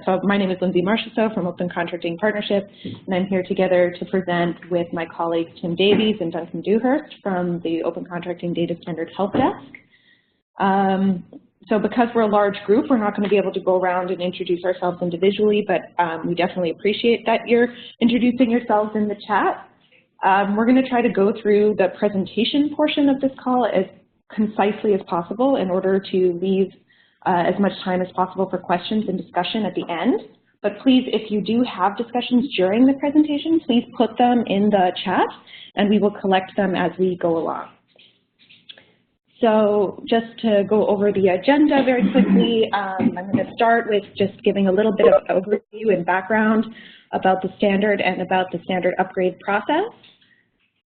So my name is Lindsay Marchessault from Open Contracting Partnership, and I'm here together to present with my colleagues Tim Davies and Duncan Dewhurst from the Open Contracting Data Standard Help Desk. So because we're a large group, we're not going to be able to go around and introduce ourselves individually, but we definitely appreciate that you're introducing yourselves in the chat. We're going to try to go through the presentation portion of this call as concisely as possible in order to leave as much time as possible for questions and discussion at the end. But please, if you do have discussions during the presentation, please put them in the chat and we will collect them as we go along. So just to go over the agenda very quickly, I'm going to start with just giving a little bit of overview and background about the standard and about the standard upgrade process.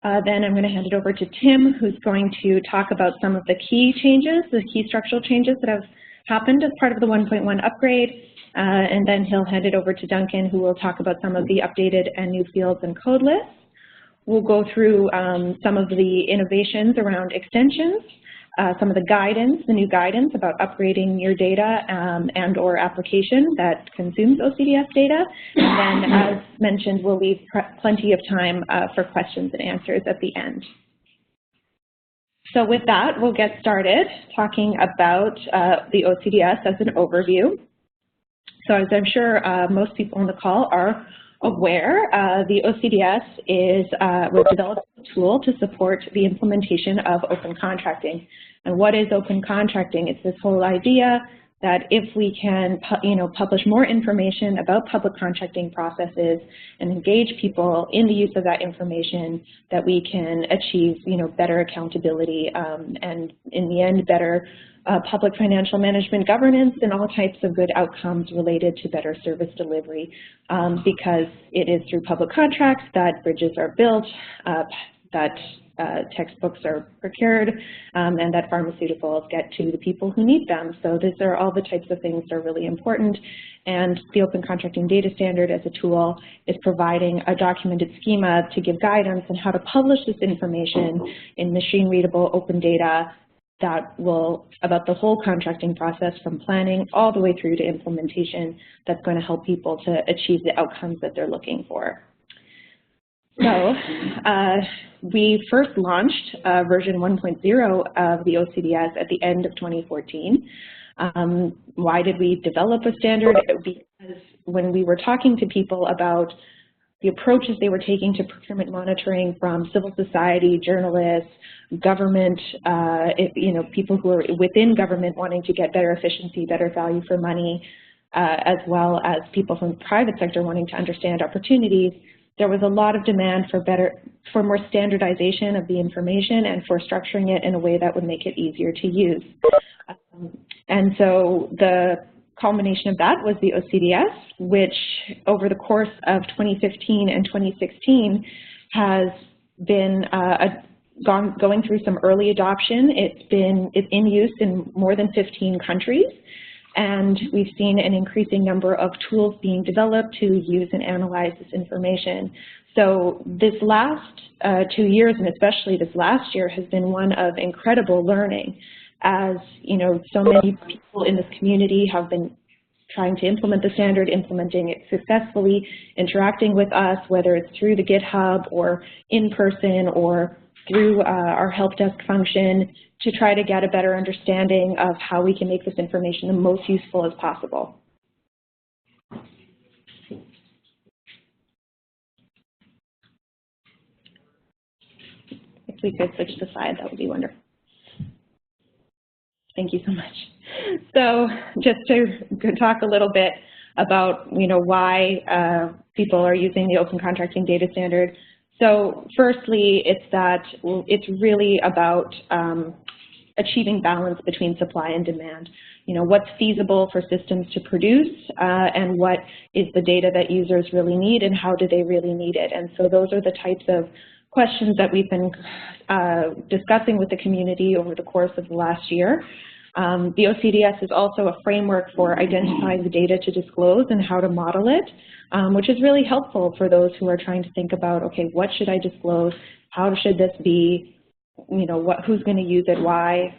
Then I'm going to hand it over to Tim, who's going to talk about some of the key changes, the key structural changes that have happened as part of the 1.1 upgrade, and then he'll hand it over to Duncan, who will talk about some of the updated and new fields and code lists. We'll go through some of the innovations around extensions, some of the guidance, the new guidance about upgrading your data and or application that consumes OCDS data. And then, as mentioned, we'll leave plenty of time for questions and answers at the end. So with that, we'll get started talking about the OCDS as an overview. So as I'm sure most people on the call are aware, the OCDS was developed as a tool to support the implementation of open contracting. And what is open contracting? It's this whole idea that if we can, publish more information about public contracting processes and engage people in the use of that information, that we can achieve, better accountability and, in the end, better public financial management governance and all types of good outcomes related to better service delivery, because it is through public contracts that bridges are built, that textbooks are procured, and that pharmaceuticals get to the people who need them. So these are all the types of things that are really important. And the Open Contracting Data Standard as a tool is providing a documented schema to give guidance on how to publish this information in machine-readable open data that will, about the whole contracting process from planning all the way through to implementation, that's going to help people to achieve the outcomes that they're looking for. So we first launched version 1.0 of the OCDS at the end of 2014. Why did we develop a standard? Because when we were talking to people about the approaches they were taking to procurement monitoring from civil society, journalists, government, people who are within government wanting to get better efficiency, better value for money, as well as people from the private sector wanting to understand opportunities, there was a lot of demand for more standardization of the information and for structuring it in a way that would make it easier to use. And so the culmination of that was the OCDS, which over the course of 2015 and 2016 has been going through some early adoption. It's in use in more than 15 countries. And we've seen an increasing number of tools being developed to use and analyze this information. So this last 2 years, and especially this last year, has been one of incredible learning. As so many people in this community have been trying to implement the standard, implementing it successfully, interacting with us, whether it's through the GitHub or in person or through our help desk function, to try to get a better understanding of how we can make this information the most useful as possible. If we could switch the slide, that would be wonderful. Thank you so much. So just to talk a little bit about why people are using the Open Contracting Data Standard. So firstly, it's really about achieving balance between supply and demand. What's feasible for systems to produce and what is the data that users really need and how do they really need it. And so those are the types of questions that we've been discussing with the community over the course of the last year. The OCDS is also a framework for identifying the data to disclose and how to model it, which is really helpful for those who are trying to think about, okay, what should I disclose? How should this be? Who's going to use it? Why?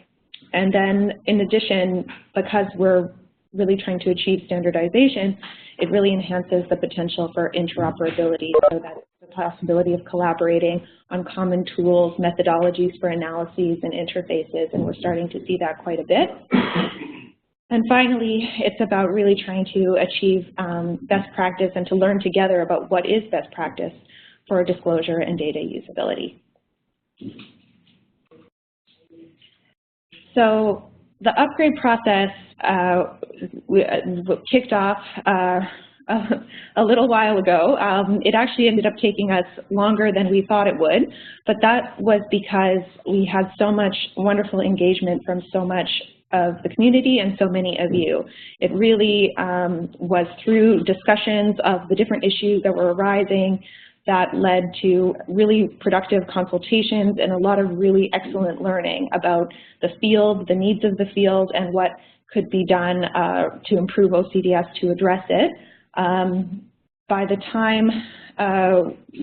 And then, in addition, because we're really trying to achieve standardization, it really enhances the potential for interoperability, so that the possibility of collaborating on common tools, methodologies for analyses and interfaces, and we're starting to see that quite a bit. And finally, it's about really trying to achieve best practice and to learn together about what is best practice for disclosure and data usability. So the upgrade process kicked off a little while ago. It actually ended up taking us longer than we thought it would, but that was because we had so much wonderful engagement from so much of the community and so many of you. It really was through discussions of the different issues that were arising that led to really productive consultations and a lot of really excellent learning about the field, the needs of the field, and what could be done to improve OCDS to address it. By the time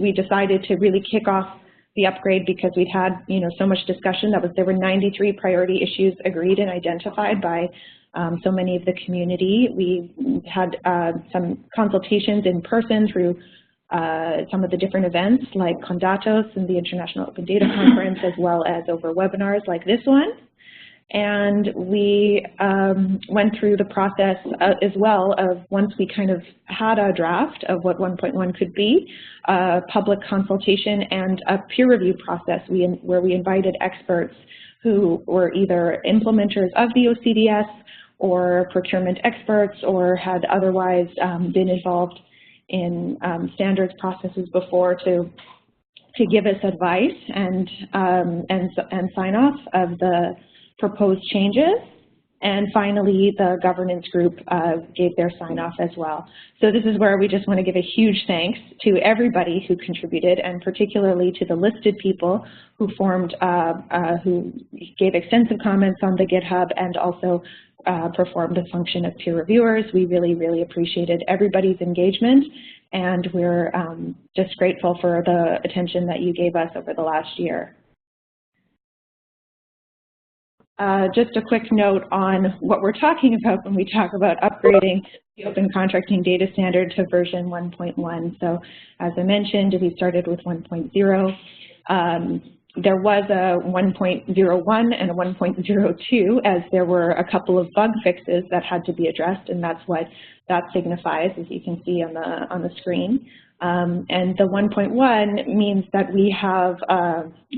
we decided to really kick off the upgrade, because we'd had so much discussion, there were 93 priority issues agreed and identified by so many of the community. We had some consultations in person through some of the different events like Condatos and the International Open Data Conference, as well as over webinars like this one. And we went through the process as well of, once we kind of had a draft of what 1.1 could be, public consultation and a peer review process where we invited experts who were either implementers of the OCDS or procurement experts or had otherwise been involved in standards processes before to give us advice and sign off of the proposed changes. And finally, the governance group gave their sign off as well. So this is where we just want to give a huge thanks to everybody who contributed, and particularly to the listed people who who gave extensive comments on the GitHub and also performed the function of peer reviewers. We really, really appreciated everybody's engagement, and we're just grateful for the attention that you gave us over the last year. Just a quick note on what we're talking about when we talk about upgrading the Open Contracting Data Standard to version 1.1. So as I mentioned, we started with 1.0. There was a 1.01 and a 1.02, as there were a couple of bug fixes that had to be addressed, and that's what that signifies, as you can see on the screen. And the 1.1 means that we have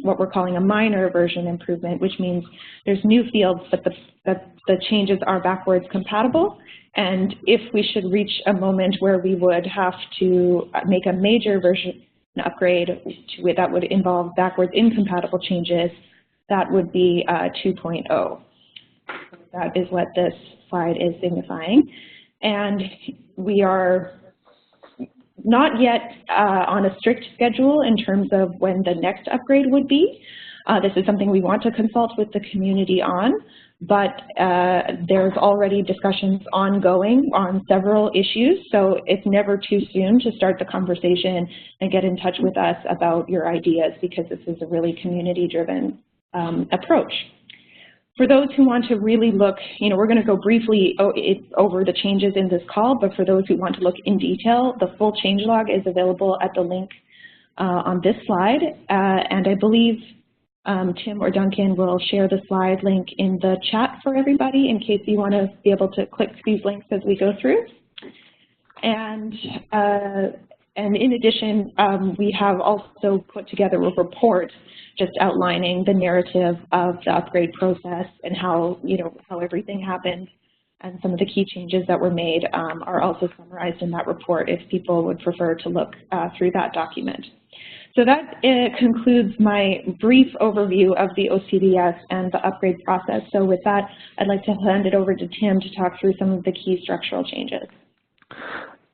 what we're calling a minor version improvement, which means there's new fields, but the changes are backwards compatible. And if we should reach a moment where we would have to make a major version upgrade that would involve backwards incompatible changes, that would be 2.0. That is what this slide is signifying. And we are not yet on a strict schedule in terms of when the next upgrade would be. This is something we want to consult with the community on, but there's already discussions ongoing on several issues, so it's never too soon to start the conversation and get in touch with us about your ideas, because this is a really community-driven approach. For those who want to really look, we're going to go briefly over the changes in this call, but for those who want to look in detail, the full changelog is available at the link on this slide, and I believe Tim or Duncan will share the slide link in the chat for everybody in case you want to be able to click these links as we go through. And in addition, we have also put together a report just outlining the narrative of the upgrade process and how everything happened, and some of the key changes that were made are also summarized in that report if people would prefer to look through that document. So that concludes my brief overview of the OCDS and the upgrade process. So with that, I'd like to hand it over to Tim to talk through some of the key structural changes.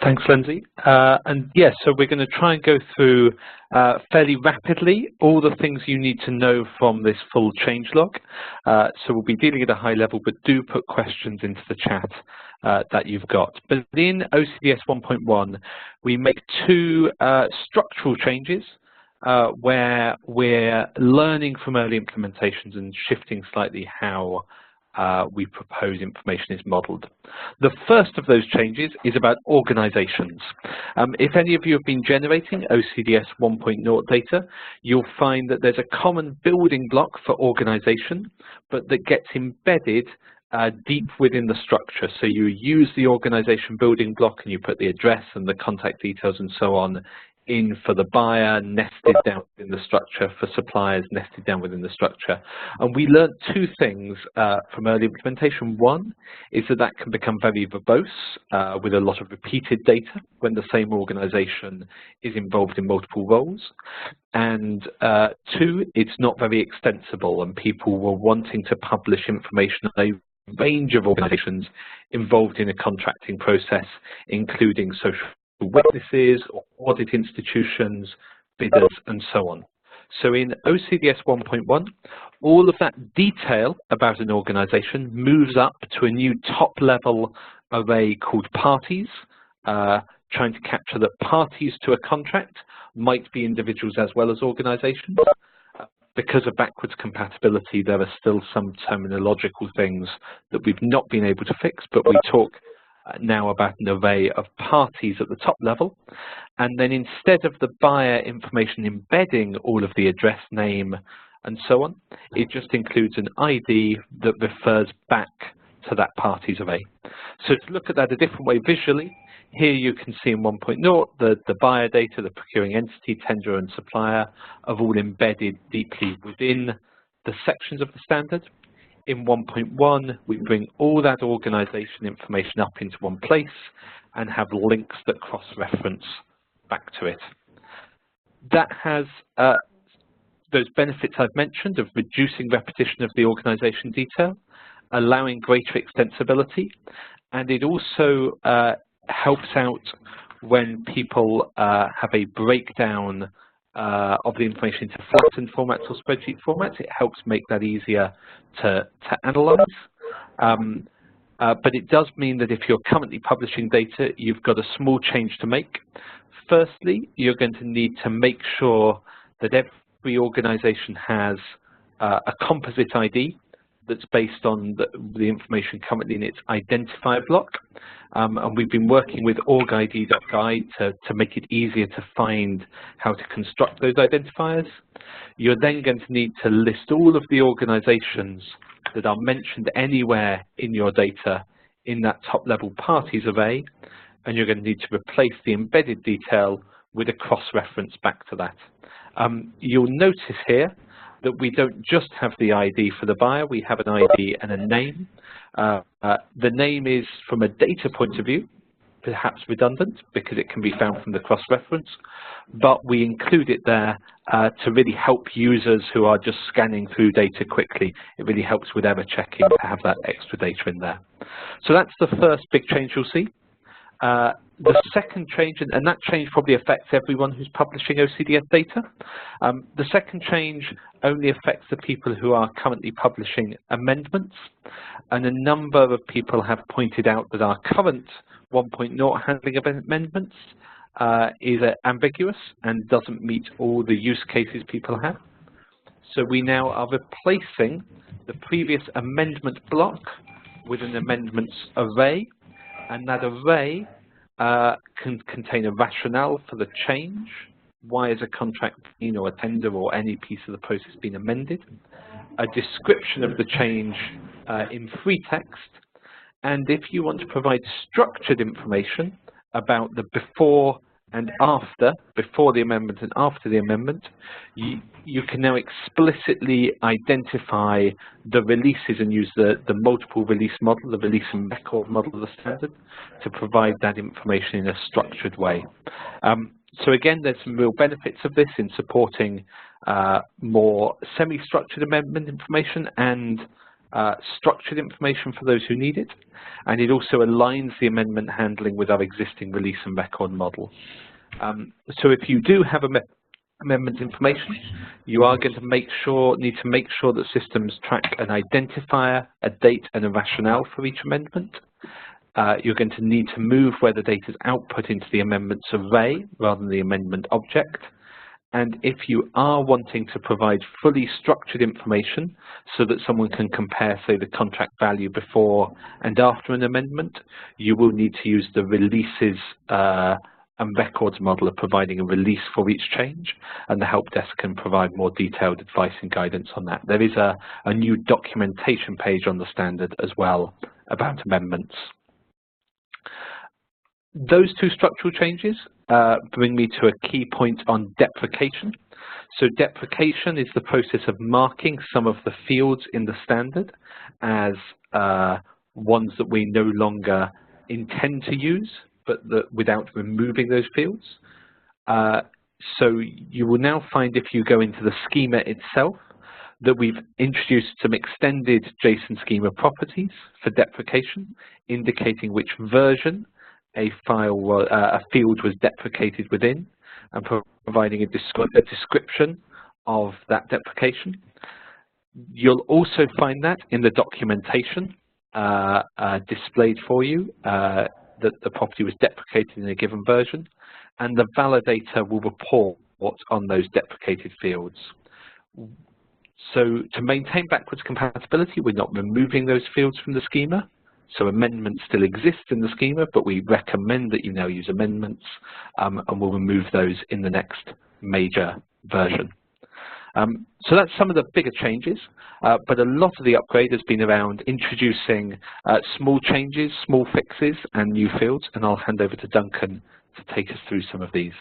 Thanks, Lindsay. And yes, so we're going to try and go through fairly rapidly all the things you need to know from this full changelog. So we'll be dealing at a high level, but do put questions into the chat that you've got. But in OCDS 1.1, we make two structural changes where we're learning from early implementations and shifting slightly how we propose information is modeled. The first of those changes is about organizations. If any of you have been generating OCDS 1.0 data, you'll find that there's a common building block for organization, but that gets embedded deep within the structure. So you use the organization building block and you put the address and the contact details and so on in for the buyer, nested down within the structure, for suppliers, nested down within the structure. And we learned two things from early implementation. One is that that can become very verbose with a lot of repeated data when the same organization is involved in multiple roles. And two, it's not very extensible, and people were wanting to publish information on a range of organizations involved in a contracting process, including social witnesses, or audit institutions, bidders, and so on. So in OCDS 1.1, all of that detail about an organization moves up to a new top-level array called parties, trying to capture that parties to a contract might be individuals as well as organizations. Because of backwards compatibility, there are still some terminological things that we've not been able to fix, but we talk now about an array of parties at the top level. And then instead of the buyer information embedding all of the address, name, and so on, it just includes an ID that refers back to that parties array. So to look at that a different way visually, here you can see in 1.0 the buyer data, the procuring entity, tenderer, and supplier are all embedded deeply within the sections of the standard. In 1.1, we bring all that organization information up into one place and have links that cross-reference back to it. That has those benefits I've mentioned of reducing repetition of the organization detail, allowing greater extensibility, and it also helps out when people have a breakdown of the information into flattened formats or spreadsheet formats. It helps make that easier to analyze. But it does mean that if you're currently publishing data, you've got a small change to make. Firstly, you're going to need to make sure that every organization has a composite ID that's based on the information currently in its identifier block. And we've been working with orgid.guide to make it easier to find how to construct those identifiers. You're then going to need to list all of the organizations that are mentioned anywhere in your data in that top-level parties array, and you're going to need to replace the embedded detail with a cross-reference back to that. You'll notice here that we don't just have the ID for the buyer, we have an ID and a name. The name is, from a data point of view, perhaps redundant because it can be found from the cross-reference, but we include it there to really help users who are just scanning through data quickly. It really helps with error checking to have that extra data in there. So that's the first big change you'll see. The second change, and that change probably affects everyone who's publishing OCDS data. The second change only affects the people who are currently publishing amendments, and a number of people have pointed out that our current 1.0 handling of amendments is ambiguous and doesn't meet all the use cases people have. So we now are replacing the previous amendment block with an amendments array, and that array can contain a rationale for the change. Why is a contract or a tender or any piece of the process being amended? A description of the change in free text. And if you want to provide structured information about the before and after, before the amendment and after the amendment, you can now explicitly identify the releases and use the multiple release model, the release and record model of the standard, to provide that information in a structured way. So again, there's some real benefits of this in supporting more semi-structured amendment information and structured information for those who need it, and it also aligns the amendment handling with our existing release and record model. So if you do have amendment information, you are going to need to make sure that systems track an identifier, a date, and a rationale for each amendment. You're going to need to move where the data is output into the amendments array rather than the amendment object. And if you are wanting to provide fully structured information so that someone can compare, say, the contract value before and after an amendment, you will need to use the releases and records model of providing a release for each change, and the help desk can provide more detailed advice and guidance on that. There is a new documentation page on the standard as well about amendments. Those two structural changes bring me to a key point on deprecation. So deprecation is the process of marking some of the fields in the standard as ones that we no longer intend to use, but without removing those fields. So you will now find, if you go into the schema itself, that we've introduced some extended JSON schema properties for deprecation, indicating which version a field was deprecated within, and providing a description of that deprecation. You'll also find that in the documentation displayed for you, that the property was deprecated in a given version, and the validator will report on those deprecated fields. So to maintain backwards compatibility, we're not removing those fields from the schema. So amendments still exist in the schema, but we recommend that you now use amendments, and we'll remove those in the next major version. So that's some of the bigger changes, but a lot of the upgrade has been around introducing small changes, small fixes, and new fields, and I'll hand over to Duncan to take us through some of these.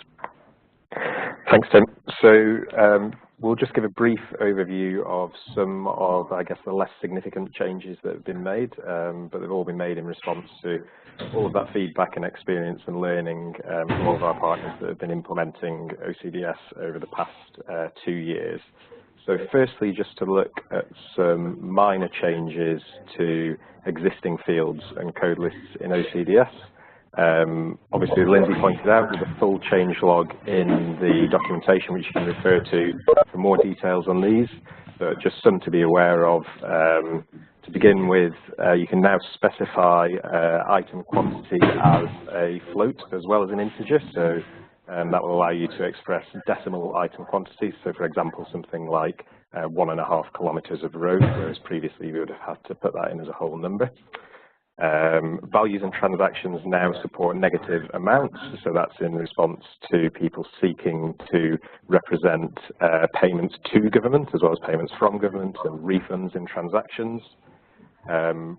Thanks, Tim. So we'll just give a brief overview of some of, I guess, the less significant changes that have been made, but they've all been made in response to all of that feedback and experience and learning from all of our partners that have been implementing OCDS over the past 2 years. So firstly, just to look at some minor changes to existing fields and code lists in OCDS. Obviously, Lindsay pointed out with a full change log in the documentation, which you can refer to for more details on these, but just some to be aware of. To begin with, you can now specify item quantity as a float as well as an integer, so that will allow you to express decimal item quantities. So for example, something like 1.5 kilometers of road, whereas previously we would have had to put that in as a whole number. Values and transactions now support negative amounts, so that's in response to people seeking to represent payments to government as well as payments from government and refunds in transactions.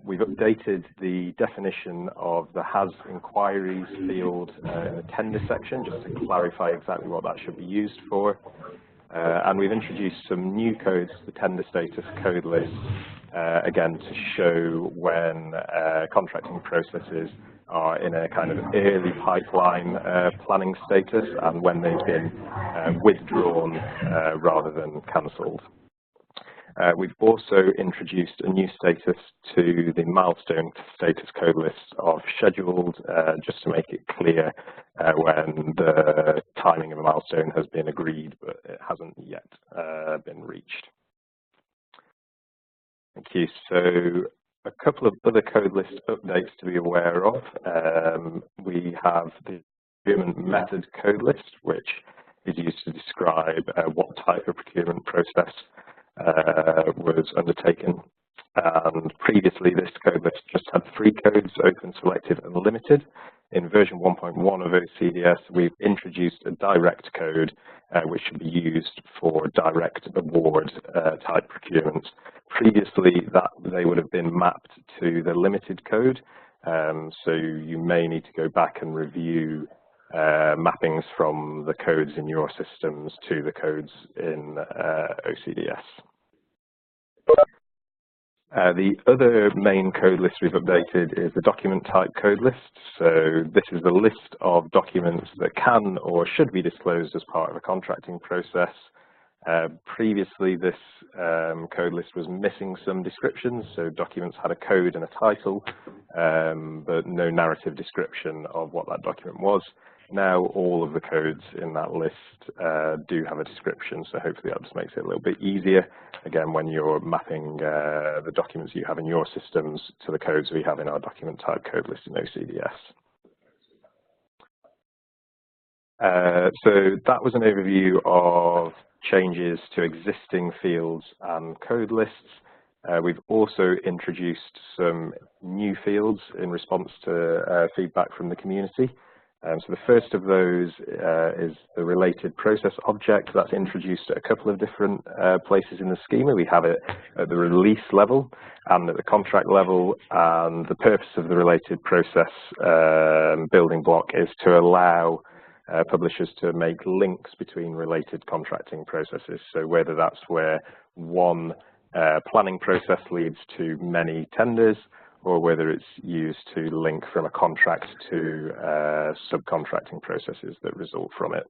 We've updated the definition of the has inquiries field in the tender section just to clarify exactly what that should be used for. And we've introduced some new codes to the tender status code list, again, to show when contracting processes are in a kind of early pipeline planning status and when they've been withdrawn rather than cancelled. We've also introduced a new status to the milestone status code list of scheduled, just to make it clear when the timing of a milestone has been agreed, but it hasn't yet been reached. Thank you. So a couple of other code list updates to be aware of. We have the procurement method code list, which is used to describe what type of procurement process was undertaken. And previously, this code list just had 3 codes, open, selected, and limited. In version 1.1 of OCDS, we've introduced a direct code, which should be used for direct award type procurement. Previously, they would have been mapped to the limited code, so you may need to go back and review mappings from the codes in your systems to the codes in OCDS. The other main code list we've updated is the document type code list. So this is the list of documents that can or should be disclosed as part of a contracting process. Previously, this code list was missing some descriptions, so documents had a code and a title, but no narrative description of what that document was. Now all of the codes in that list do have a description, so hopefully that just makes it a little bit easier, again, when you're mapping the documents you have in your systems to the codes we have in our document type code list in OCDS. So that was an overview of changes to existing fields and code lists. We've also introduced some new fields in response to feedback from the community. So the first of those is the related process object. That's introduced at a couple of different places in the schema. We have it at the release level and at the contract level, and the purpose of the related process building block is to allow publishers to make links between related contracting processes. So whether that's where one planning process leads to many tenders, or whether it's used to link from a contract to subcontracting processes that result from it.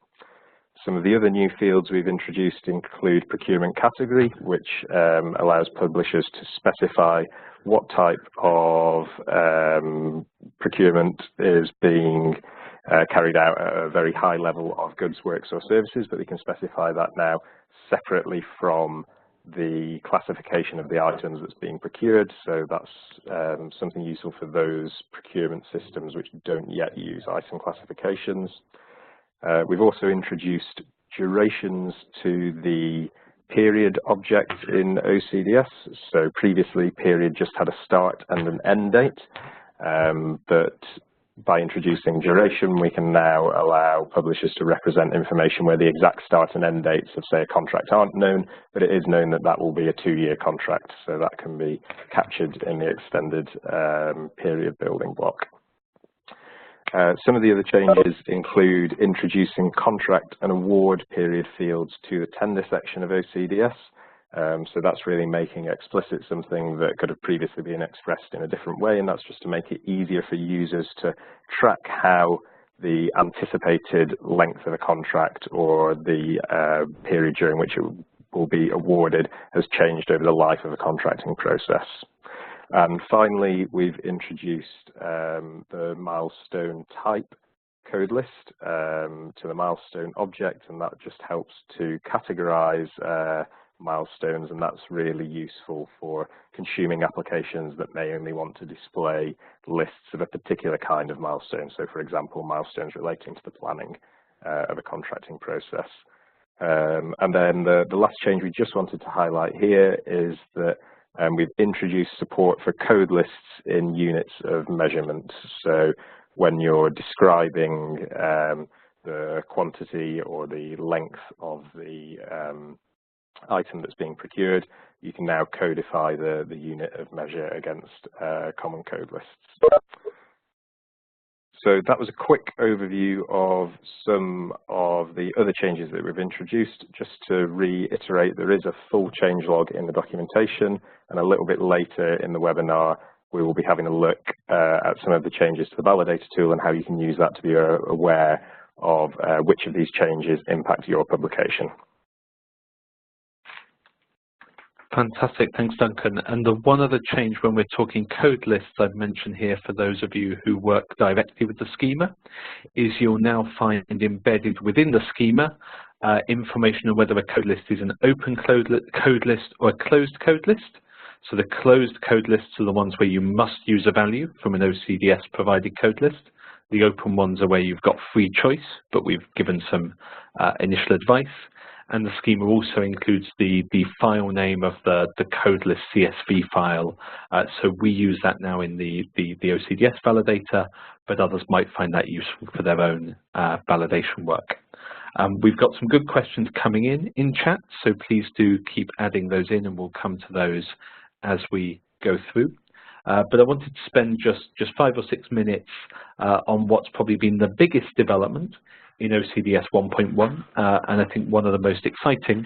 Some of the other new fields we've introduced include procurement category, which allows publishers to specify what type of procurement is being carried out at a very high level of goods, works or services, but they can specify that now separately from the classification of the items that's being procured. So that's something useful for those procurement systems which don't yet use item classifications. We've also introduced durations to the period object in OCDS. So previously period just had a start and an end date, but by introducing duration, we can now allow publishers to represent information where the exact start and end dates of, say, a contract aren't known, but it is known that that will be a 2-year contract, so that can be captured in the extended period building block. Some of the other changes include introducing contract and award period fields to the tender section of OCDS. So that's really making explicit something that could have previously been expressed in a different way, and that's just to make it easier for users to track how the anticipated length of a contract or the period during which it will be awarded has changed over the life of a contracting process. And finally, we've introduced the milestone type code list to the milestone object, and that just helps to categorize milestones, and that's really useful for consuming applications that may only want to display lists of a particular kind of milestone. So for example, milestones relating to the planning of a contracting process. And then the last change we just wanted to highlight here is that we've introduced support for code lists in units of measurement. So when you're describing the quantity or the length of the item that's being procured, you can now codify the unit of measure against common code lists. So that was a quick overview of some of the other changes that we've introduced. Just to reiterate, there is a full changelog in the documentation, and a little bit later in the webinar we will be having a look at some of the changes to the Validator tool and how you can use that to be aware of which of these changes impact your publication. Fantastic, thanks Duncan. And the one other change when we're talking code lists I've mentioned here for those of you who work directly with the schema is you'll now find embedded within the schema information on whether a code list is an open code list or a closed code list. So the closed code lists are the ones where you must use a value from an OCDS provided code list. The open ones are where you've got free choice, but we've given some initial advice. And the schema also includes the file name of the code list CSV file. So we use that now in the OCDS validator, but others might find that useful for their own validation work. We've got some good questions coming in chat, so please do keep adding those in and we'll come to those as we go through. But I wanted to spend just 5 or 6 minutes on what's probably been the biggest development in OCDS 1.1, and I think one of the most exciting,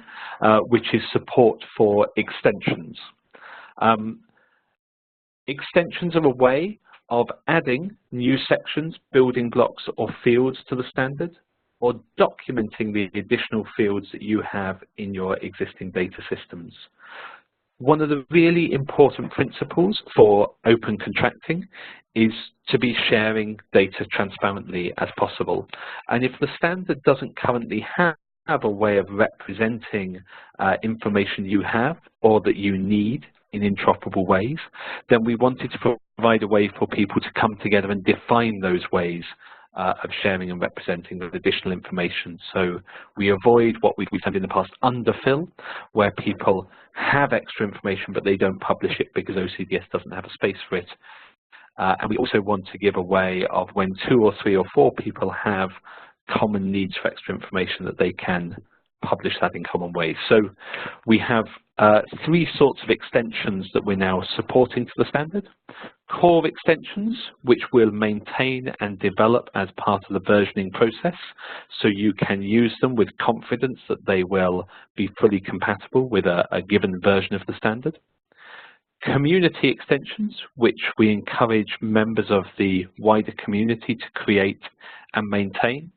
which is support for extensions. Extensions are a way of adding new sections, building blocks, or fields to the standard, or documenting the additional fields that you have in your existing data systems. One of the really important principles for open contracting is to be sharing data transparently as possible. And if the standard doesn't currently have a way of representing information you have or that you need in interoperable ways, then we wanted to provide a way for people to come together and define those ways of sharing and representing with additional information. So we avoid what we've found in the past, underfill, where people have extra information but they don't publish it because OCDS doesn't have a space for it. And we also want to give a way of when 2 or 3 or 4 people have common needs for extra information that they can publish that in common ways. So we have 3 sorts of extensions that we're now supporting to the standard. Core extensions, which we'll maintain and develop as part of the versioning process, so you can use them with confidence that they will be fully compatible with a given version of the standard. Community extensions, which we encourage members of the wider community to create and maintain,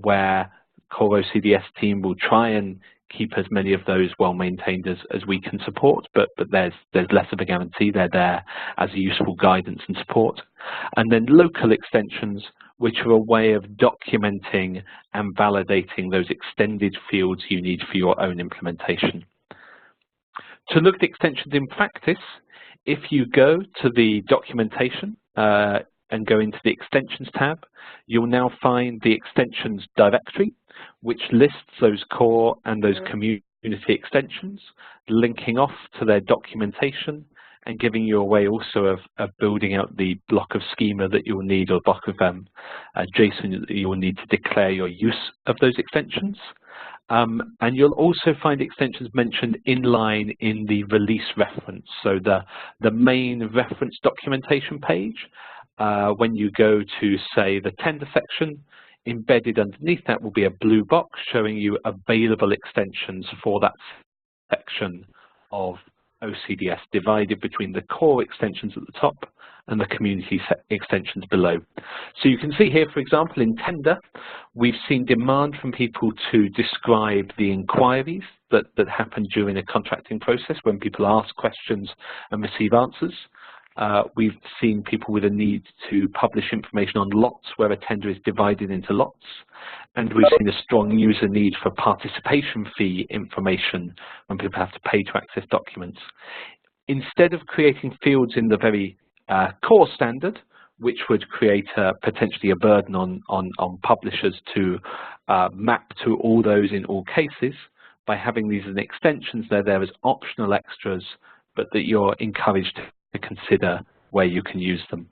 where core OCDS team will try and keep as many of those well maintained as we can support, but there's less of a guarantee. They're there as a useful guidance and support. And then local extensions, which are a way of documenting and validating those extended fields you need for your own implementation. To look at extensions in practice, if you go to the documentation and go into the extensions tab, you'll now find the extensions directory, which lists those core and those community extensions, linking off to their documentation and giving you a way also of building out the block of schema that you'll need, or block of JSON that you'll need to declare your use of those extensions. And you'll also find extensions mentioned inline in the release reference. So the main reference documentation page, when you go to, say, the tender section, embedded underneath that will be a blue box showing you available extensions for that section of OCDS, divided between the core extensions at the top and the community extensions below. So you can see here, for example, in tender, we've seen demand from people to describe the inquiries that happen during a contracting process when people ask questions and receive answers. We've seen people with a need to publish information on lots where a tender is divided into lots. And we've seen a strong user need for participation fee information when people have to pay to access documents. Instead of creating fields in the very core standard, which would create potentially a burden on publishers to map to all those in all cases, by having these as extensions, they're there as optional extras, but that you're encouraged to consider where you can use them.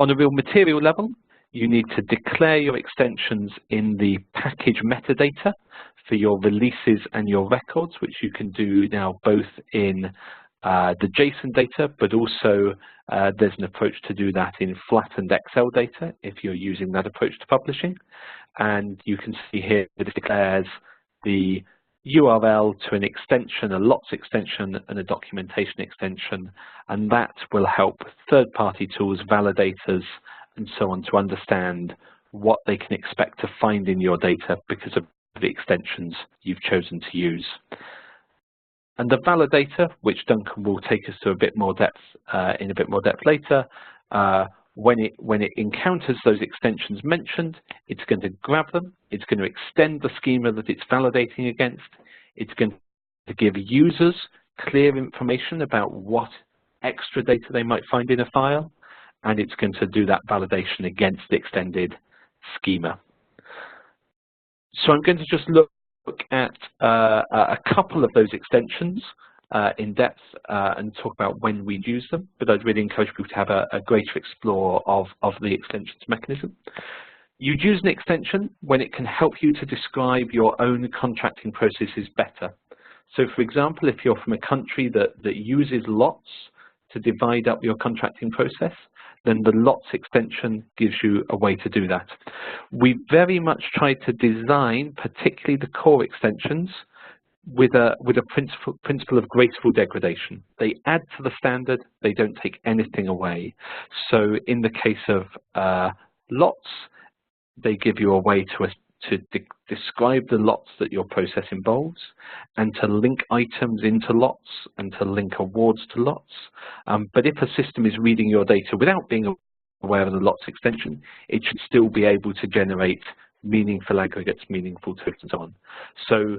On a real material level, you need to declare your extensions in the package metadata for your releases and your records, which you can do now both in the JSON data, but also there's an approach to do that in flattened Excel data if you're using that approach to publishing. And you can see here that it declares the URL to an extension, a lots extension and a documentation extension, and that will help third-party tools, validators, and so on to understand what they can expect to find in your data because of the extensions you've chosen to use. And the validator, which Duncan will take us to a bit more depth in a bit more depth later, when it encounters those extensions mentioned, it's going to grab them, it's going to extend the schema that it's validating against, it's going to give users clear information about what extra data they might find in a file, and it's going to do that validation against the extended schema. So I'm going to just look at a couple of those extensions in depth and talk about when we use them, but I'd really encourage people to have a greater explore of the extensions mechanism. You'd use an extension when it can help you to describe your own contracting processes better. So for example, if you're from a country that uses lots to divide up your contracting process, then the lots extension gives you a way to do that. We very much try to design, particularly the core extensions, with a principle of graceful degradation. They add to the standard, they don't take anything away. So in the case of lots, they give you a way to describe the lots that your process involves, and to link items into lots, and to link awards to lots. But if a system is reading your data without being aware of the lots extension, it should still be able to generate meaningful aggregates, meaningful tokens, and so on. So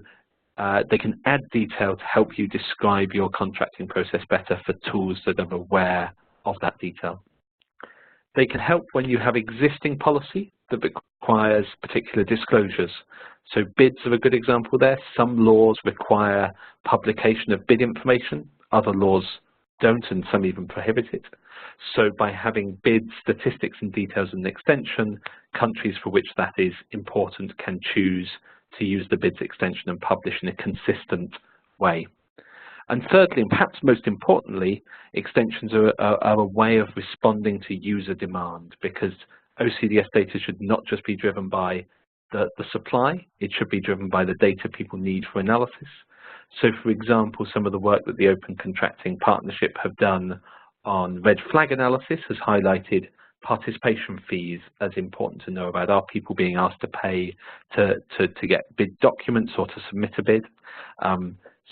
they can add detail to help you describe your contracting process better for tools that are aware of that detail. They can help when you have existing policy that requires particular disclosures. So bids are a good example there. Some laws require publication of bid information. Other laws don't, and some even prohibit it. So by having bid statistics and details in the extension, countries for which that is important can choose to use the bids extension and publish in a consistent way. And thirdly, and perhaps most importantly, extensions are a way of responding to user demand, because OCDS data should not just be driven by the supply, it should be driven by the data people need for analysis. So for example, some of the work that the Open Contracting Partnership have done on red flag analysis has highlighted participation fees as important to know about. Are people being asked to pay to get bid documents or to submit a bid?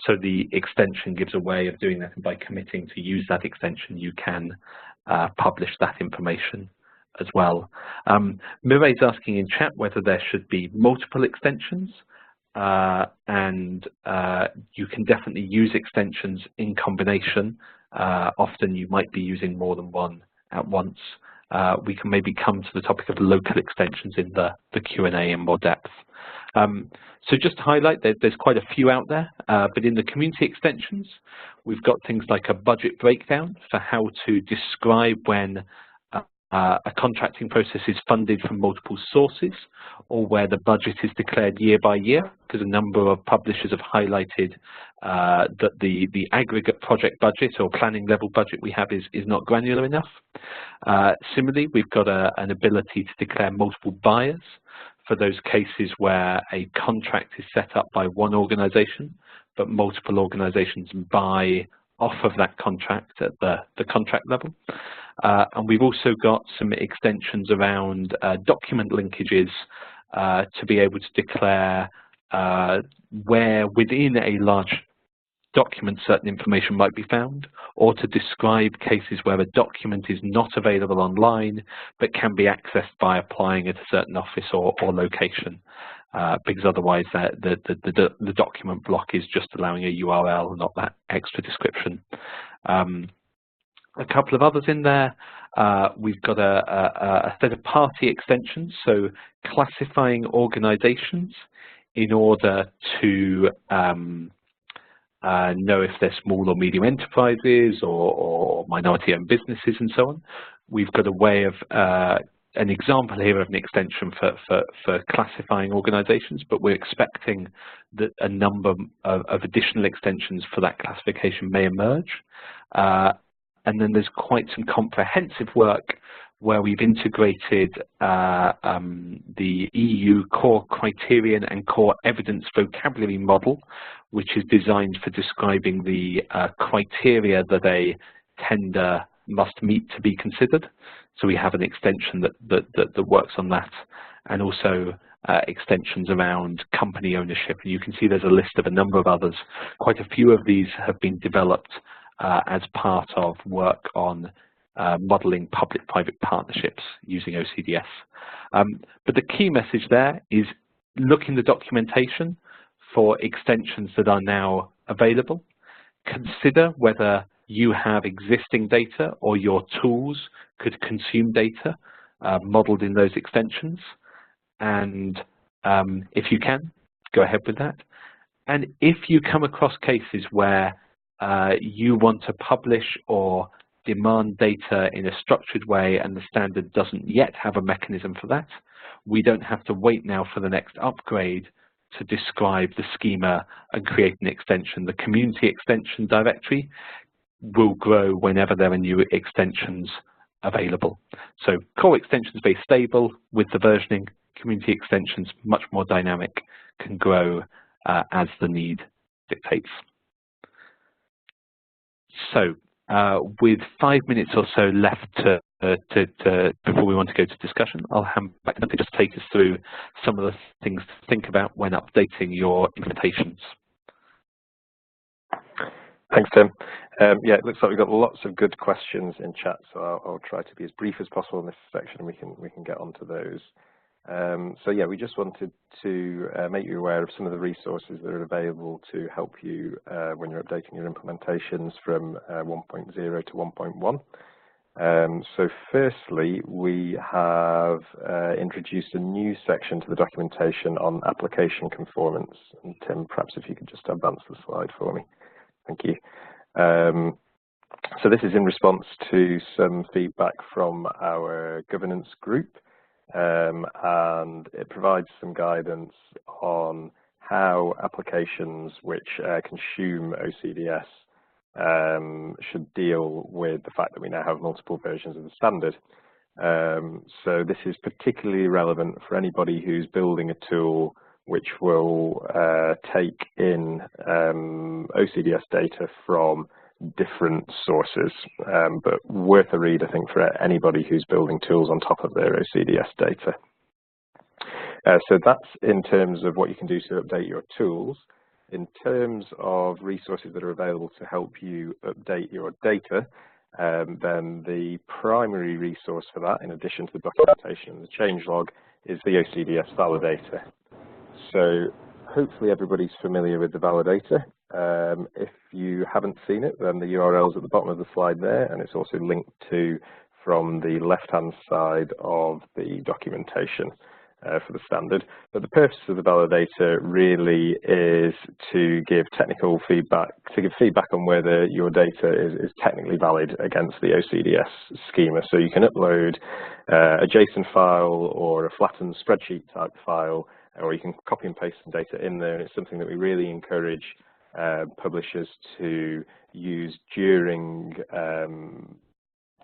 So the extension gives a way of doing that, and by committing to use that extension, you can publish that information as well. Mireille's asking in chat whether there should be multiple extensions, and you can definitely use extensions in combination. Often you might be using more than one at once. We can maybe come to the topic of local extensions in the Q&A in more depth. So just to highlight, there's quite a few out there, but in the community extensions, we've got things like a budget breakdown for how to describe when a contracting process is funded from multiple sources, or where the budget is declared year by year, because a number of publishers have highlighted that the aggregate project budget or planning level budget we have is not granular enough. Similarly, we've got an ability to declare multiple buyers for those cases where a contract is set up by one organization, but multiple organizations buy off of that contract at the contract level. And we've also got some extensions around document linkages to be able to declare where within a large document certain information might be found, or to describe cases where a document is not available online but can be accessed by applying at a certain office or location, because otherwise the document block is just allowing a URL, not that extra description. A couple of others in there. We've got a set of party extensions, so classifying organizations in order to know if they're small or medium enterprises or minority-owned businesses and so on. We've got a way of, an example here of an extension for classifying organizations, but we're expecting that a number of additional extensions for that classification may emerge. And then there's quite some comprehensive work where we've integrated the EU core criterion and core evidence vocabulary model, which is designed for describing the criteria that a tender must meet to be considered. So we have an extension that works on that, and also extensions around company ownership. And you can see there's a list of a number of others. Quite a few of these have been developed as part of work on modeling public-private partnerships using OCDS. But the key message there is look in the documentation for extensions that are now available. Consider whether you have existing data or your tools could consume data modeled in those extensions. And if you can, go ahead with that. And if you come across cases where you want to publish or demand data in a structured way and the standard doesn't yet have a mechanism for that, we don't have to wait now for the next upgrade to describe the schema and create an extension. The community extension directory will grow whenever there are new extensions available. So core extensions very stable with the versioning, community extensions much more dynamic, can grow as the need dictates. So with 5 minutes or so left before we want to go to discussion, I'll hand back to just take us through some of the things to think about when updating your implementations. Thanks, Tim. Yeah, it looks like we've got lots of good questions in chat, so I'll try to be as brief as possible in this section, and we can get onto those. So yeah, we just wanted to make you aware of some of the resources that are available to help you when you're updating your implementations from 1.0 to 1.1. So firstly, we have introduced a new section to the documentation on application conformance. And Tim, perhaps if you could just advance the slide for me. Thank you. So this is in response to some feedback from our governance group, and it provides some guidance on how applications which consume OCDS should deal with the fact that we now have multiple versions of the standard. So this is particularly relevant for anybody who's building a tool which will take in OCDS data from different sources, but worth a read, I think, for anybody who's building tools on top of their OCDS data. So that's in terms of what you can do to update your tools. In terms of resources that are available to help you update your data, then the primary resource for that, in addition to the documentation and the changelog, is the OCDS Validator. So hopefully everybody's familiar with the Validator. If you haven't seen it, then the URL is at the bottom of the slide there, and it's also linked to from the left-hand side of the documentation for the standard. But the purpose of the Validator really is to give technical feedback, on whether your data is technically valid against the OCDS schema. So you can upload a JSON file or a flattened spreadsheet type file, or you can copy and paste some data in there, and it's something that we really encourage publishers to use during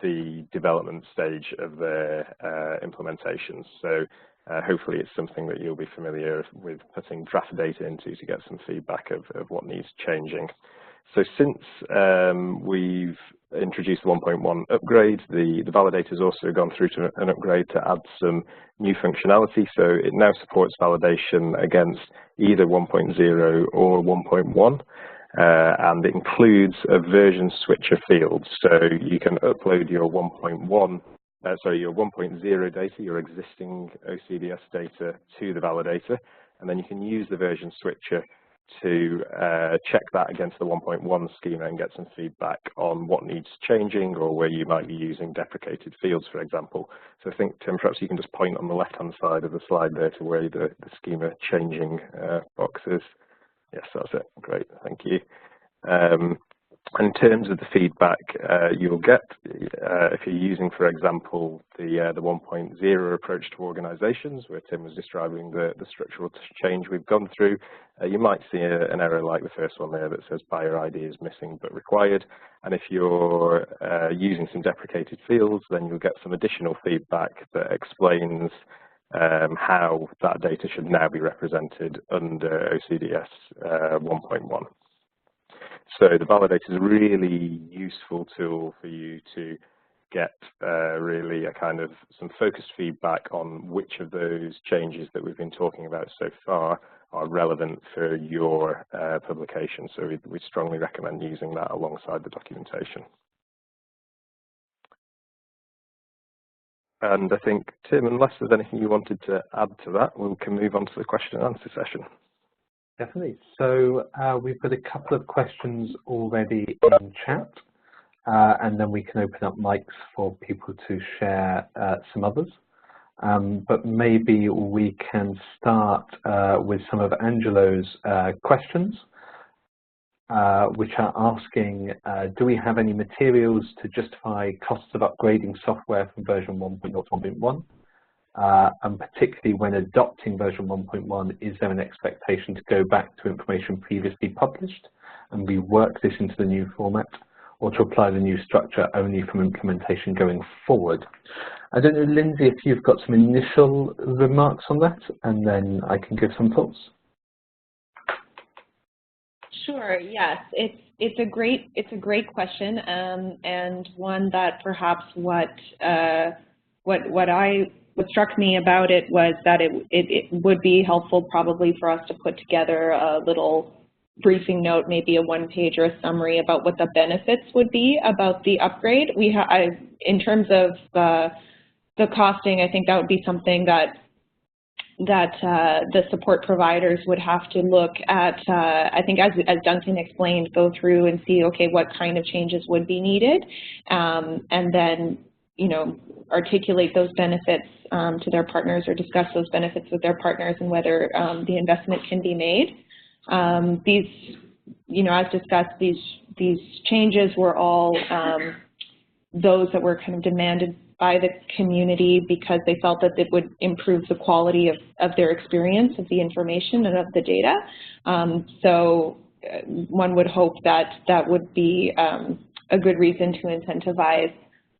the development stage of their implementations. So hopefully it's something that you'll be familiar with putting draft data into to get some feedback of what needs changing. So since we've introduced the 1.1 upgrade, the Validator's also gone through to an upgrade to add some new functionality. So it now supports validation against either 1.0 or 1.1, and it includes a version switcher field. So you can upload your 1.0 data, your existing OCDS data, to the Validator, and then you can use the version switcher to check that against the 1.1 schema and get some feedback on what needs changing or where you might be using deprecated fields, for example. So I think, Tim, perhaps you can just point on the left-hand side of the slide there to where the schema changing box is. Yes, that's it. Great, thank you. In terms of the feedback you'll get, if you're using, for example, the 1.0 approach to organizations, where Tim was describing the structural change we've gone through, you might see an error like the first one there that says buyer ID is missing but required. And if you're using some deprecated fields, then you'll get some additional feedback that explains how that data should now be represented under OCDS 1.1. So the Validator is a really useful tool for you to get really a kind of some focused feedback on which of those changes that we've been talking about so far are relevant for your publication. So we strongly recommend using that alongside the documentation. And I think, Tim, unless there's anything you wanted to add to that, we can move on to the question and answer session. Definitely. So we've got a couple of questions already in chat, and then we can open up mics for people to share some others. But maybe we can start with some of Angelo's questions, which are asking, do we have any materials to justify costs of upgrading software from version 1.0 to 1.1? And particularly when adopting version 1.1, is there an expectation to go back to information previously published and rework this into the new format, or to apply the new structure only from implementation going forward? I don't know, Lindsay, if you've got some initial remarks on that, and then I can give some thoughts. Sure. Yes, it's a great question, and one that perhaps what struck me about it was that it would be helpful probably for us to put together a little briefing note, maybe a one-page or a summary about what the benefits would be about the upgrade. In terms of the costing, I think that would be something that the support providers would have to look at, I think as Duncan explained, go through and see, okay, what kind of changes would be needed, and then, you know, articulate those benefits to their partners or discuss those benefits with their partners and whether the investment can be made. These, you know, as discussed, these changes were all those that were kind of demanded by the community because they felt that it would improve the quality of their experience of the information and of the data. So one would hope that that would be a good reason to incentivize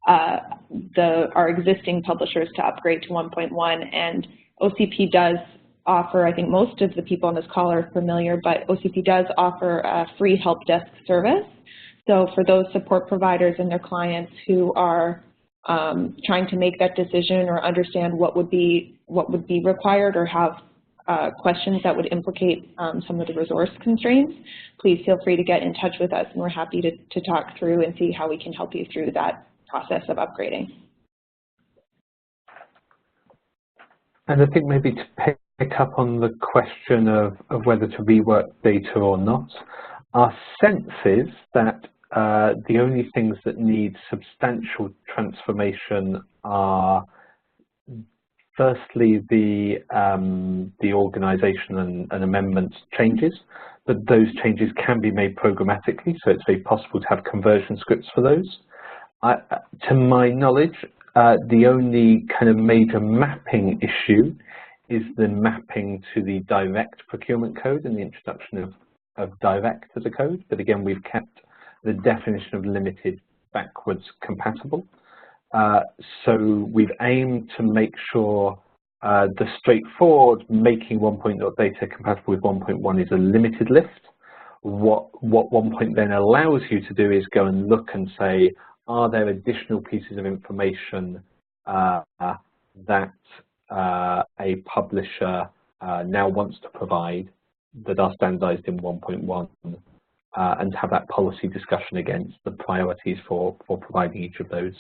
our existing publishers to upgrade to 1.1, and OCP does offer, I think most of the people on this call are familiar, but OCP does offer a free help desk service. So for those support providers and their clients who are trying to make that decision or understand what would be required or have questions that would implicate some of the resource constraints, please feel free to get in touch with us, and we're happy to talk through and see how we can help you through that process of upgrading. And I think maybe to pick up on the question of whether to rework data or not, our sense is that the only things that need substantial transformation are firstly the organization and amendment changes, but those changes can be made programmatically, so it's very possible to have conversion scripts for those. To my knowledge, the only kind of major mapping issue is the mapping to the direct procurement code and the introduction of direct as a code, but again, we've kept the definition of limited backwards compatible. So we've aimed to make sure the straightforward making 1.0 compatible with 1.1 is a limited lift. What 1.0 then allows you to do is go and look and say, are there additional pieces of information that a publisher now wants to provide that are standardized in 1.1, and have that policy discussion against the priorities for providing each of those.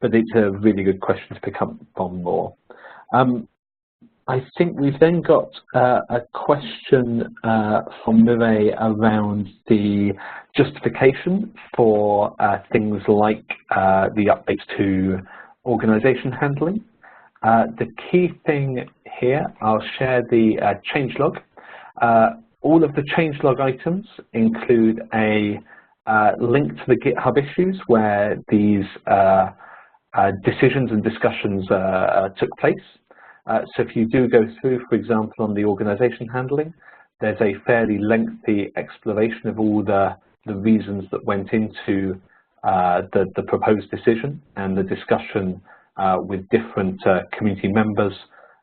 But it's a really good question to pick up on more. I think we've then got a question from Mireille around the justification for things like the updates to organization handling. The key thing here, I'll share the changelog. All of the changelog items include a link to the GitHub issues where these decisions and discussions took place. So if you do go through, for example, on the organization handling, there's a fairly lengthy exploration of all the reasons that went into the proposed decision and the discussion with different community members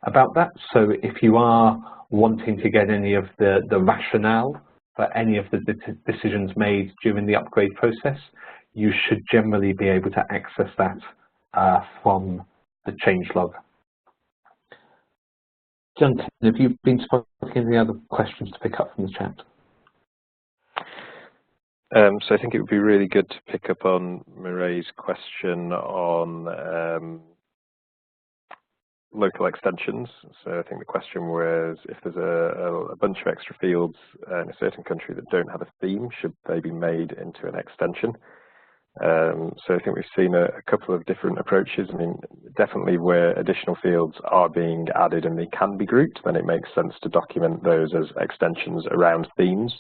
about that. So if you are wanting to get any of the rationale for any of the decisions made during the upgrade process, you should generally be able to access that from the changelog. Duncan, have you been spotting any other questions to pick up from the chat? So I think it would be really good to pick up on Mireille's question on local extensions. So I think the question was, if there's a bunch of extra fields in a certain country that don't have a theme, should they be made into an extension? So I think we've seen a couple of different approaches. I mean, definitely where additional fields are being added and they can be grouped, then it makes sense to document those as extensions around themes.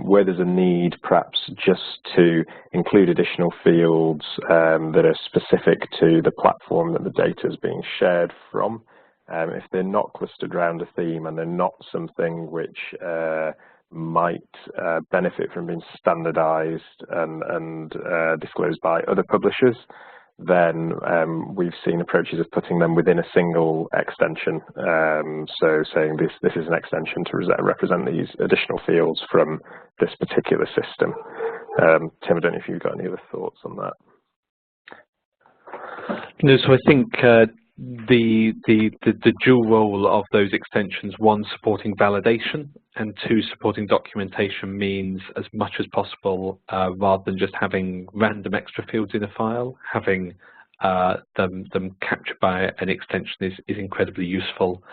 Where there's a need perhaps just to include additional fields that are specific to the platform that the data is being shared from. If they're not clustered around a theme and they're not something which might benefit from being standardized and disclosed by other publishers, then we've seen approaches of putting them within a single extension. So saying this is an extension to represent these additional fields from this particular system. Tim, I don't know if you've got any other thoughts on that. No, so I think the dual role of those extensions, one supporting validation and two supporting documentation, means as much as possible, rather than just having random extra fields in a file, having them captured by an extension is incredibly useful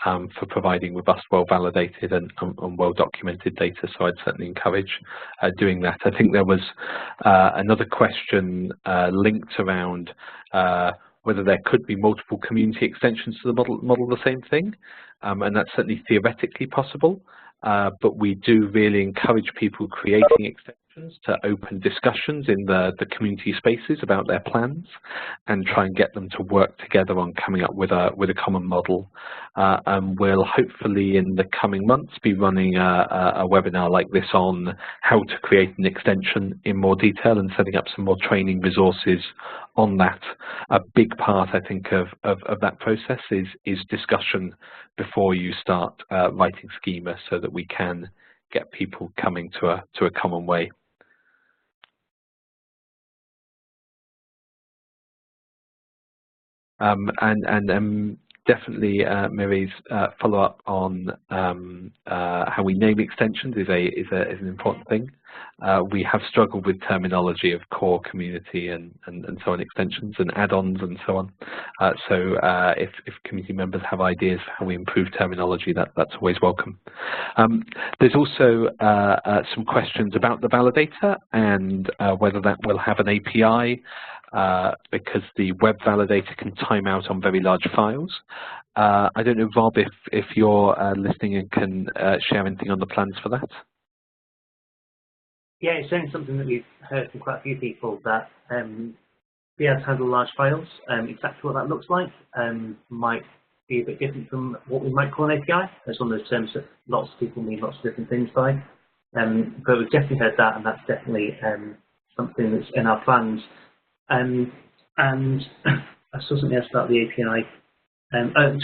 for providing robust, well-validated and well-documented data. So I'd certainly encourage doing that. I think there was another question linked around whether there could be multiple community extensions to the model the same thing, and that's certainly theoretically possible. But we do really encourage people creating extensions to open discussions in the community spaces about their plans and try and get them to work together on coming up with a common model. And we'll hopefully in the coming months be running a webinar like this on how to create an extension in more detail and setting up some more training resources on that. A big part, I think, of that process is discussion before you start writing schema, so that we can get people coming to a common way. And definitely Mary's follow-up on how we name extensions is an important thing. We have struggled with terminology of core, community, and so on, extensions and add-ons and so on. So if community members have ideas for how we improve terminology, that's always welcome. There's also some questions about the validator and whether that will have an API, because the web validator can time out on very large files. I don't know, Rob, if you're listening and can share anything on the plans for that. Yeah, it's certainly something that we've heard from quite a few people, that be able to handle large files. Exactly what that looks like might be a bit different from what we might call an API. That's one of those terms that lots of people mean lots of different things by. But we've definitely heard that, and that's definitely something that's in our plans. And I saw something else about the API.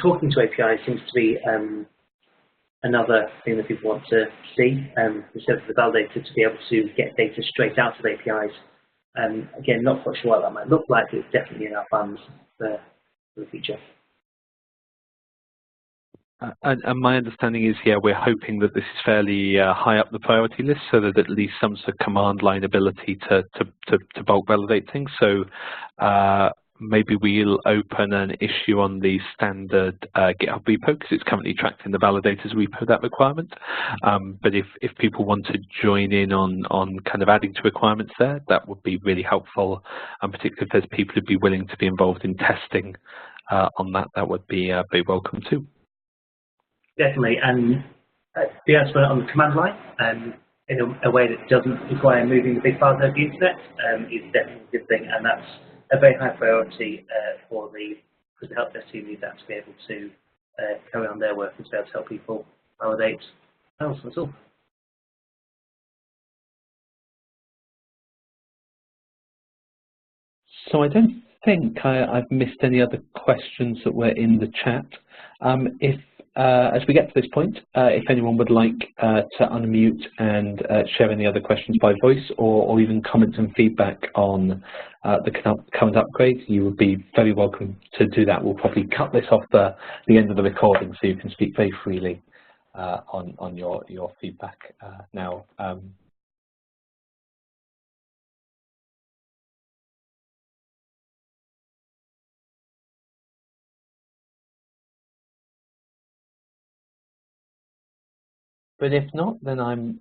Talking to API seems to be another thing that people want to see, instead of the validator to be able to get data straight out of APIs. Again, not quite sure what that might look like, but it's definitely in our plans for the future. And my understanding is, yeah, we're hoping that this is fairly high up the priority list, so that at least some sort of command line ability to bulk validate things. So maybe we'll open an issue on the standard GitHub repo, because it's currently tracked in the validators repo, that requirement. But if people want to join in on kind of adding to requirements there, that would be really helpful. And particularly if there's people who'd be willing to be involved in testing on that, that would be welcome too. Definitely, and be able to run it on the command line in a way that doesn't require moving the big files over the internet is definitely a good thing, and that's a very high priority because the help desk team need that to be able to carry on their work and to be able to help people validate files. That's all. So I don't think I've missed any other questions that were in the chat. As we get to this point, if anyone would like to unmute and share any other questions by voice, or even comments and feedback on the current upgrade, you would be very welcome to do that. We'll probably cut this off the end of the recording, so you can speak very freely on your feedback now. But if not, then I'm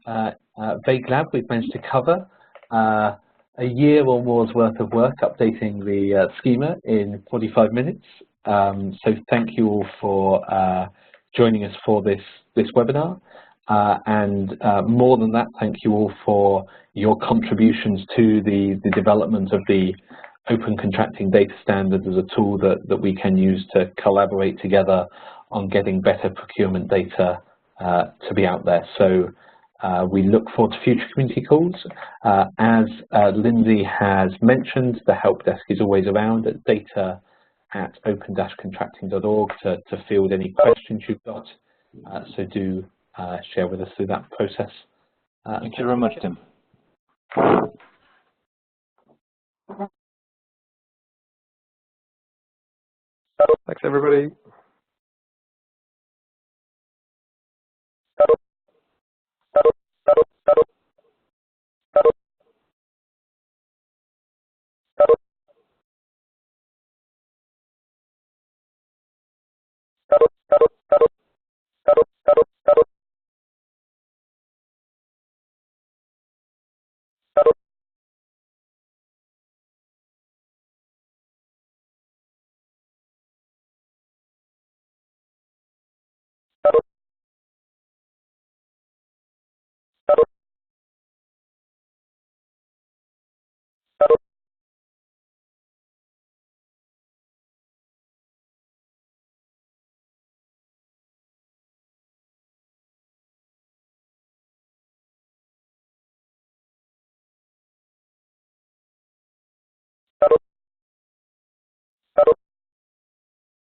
very glad we've managed to cover a year or more's worth of work updating the schema in 45 minutes. So thank you all for joining us for this webinar. And more than that, thank you all for your contributions to the development of the Open Contracting Data Standards as a tool that we can use to collaborate together on getting better procurement data to be out there. So we look forward to future community calls. As Lindsay has mentioned, the help desk is always around at data@open-contracting.org to field any questions you've got. So do share with us through that process. Thank you very much, Tim. Thanks, everybody.